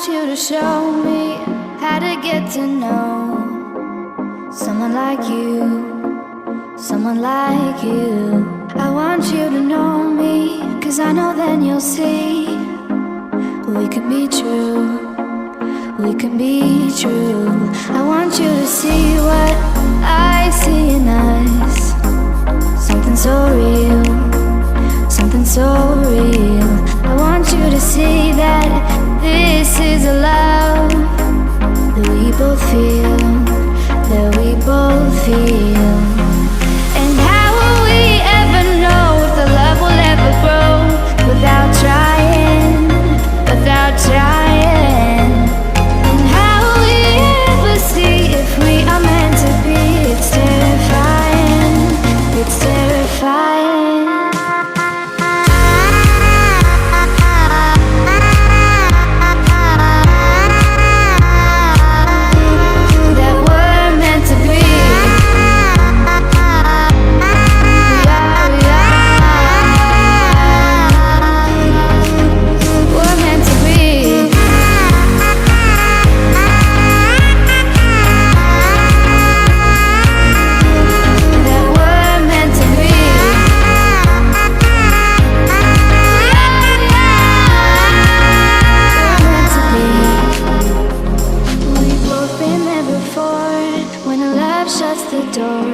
want you to show me how to get to know someone like you, someone like you. I want you to know me, 'cause I know then you'll see we can be true, we can be true. I want you to see what I see in us, something so real, something so real. I want you to see that this is a love that we both feel, that we both feel. And how will we ever know if the love will ever grow without trying, without trying? And how will we ever see if we are meant to be? It's terrifying, it's terrifying.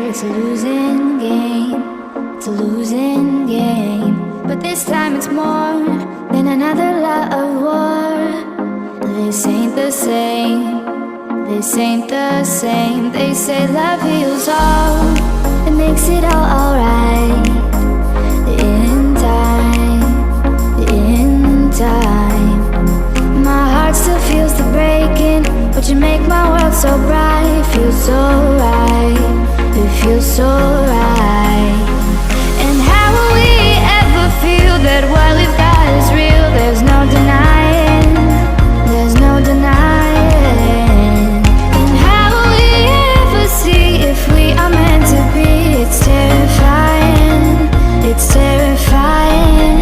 It's a losing game, it's a losing game. But this time it's more than another lot of war. This ain't the same, this ain't the same. They say love heals all, it makes it all alright. In time, in time. My heart still feels the breaking, but you make my world so bright. Feels so right, it feels so right. And how will we ever feel that what we've got is real? There's no denying, there's no denying. And how will we ever see if we are meant to be? It's terrifying, it's terrifying.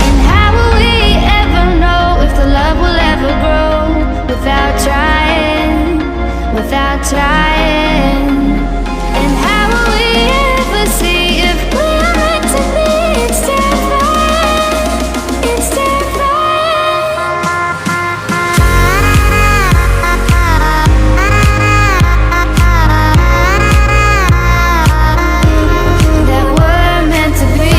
And how will we ever know if the love will ever grow without trying, without trying? And how will we ever see if we are meant to be? It's terrifying, it's that we're meant to be.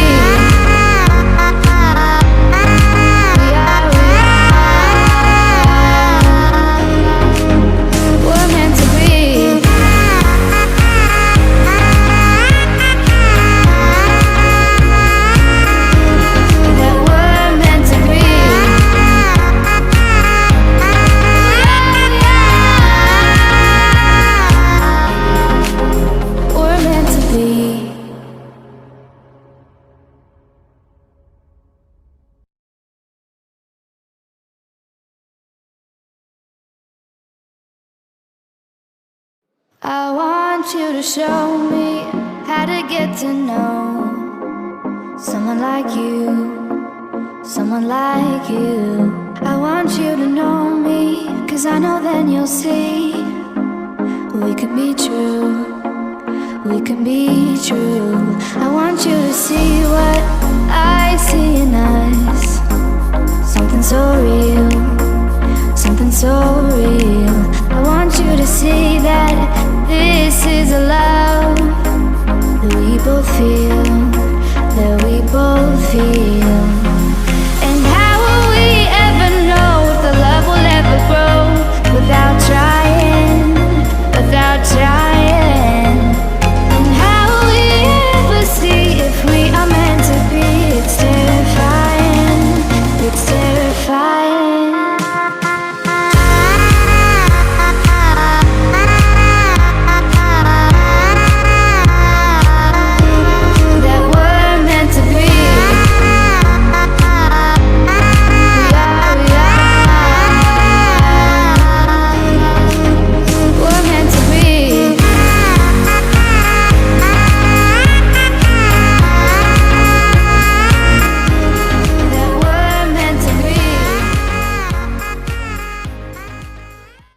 We're meant to be. That we're meant to be. We're meant to be. I want you to show me how to get to know someone like you, someone like you. I want you to know me, 'cause I know then you'll see we can be true, we can be true. I want you to see what I see in us, something so real, something so real. I want you to see that this is a love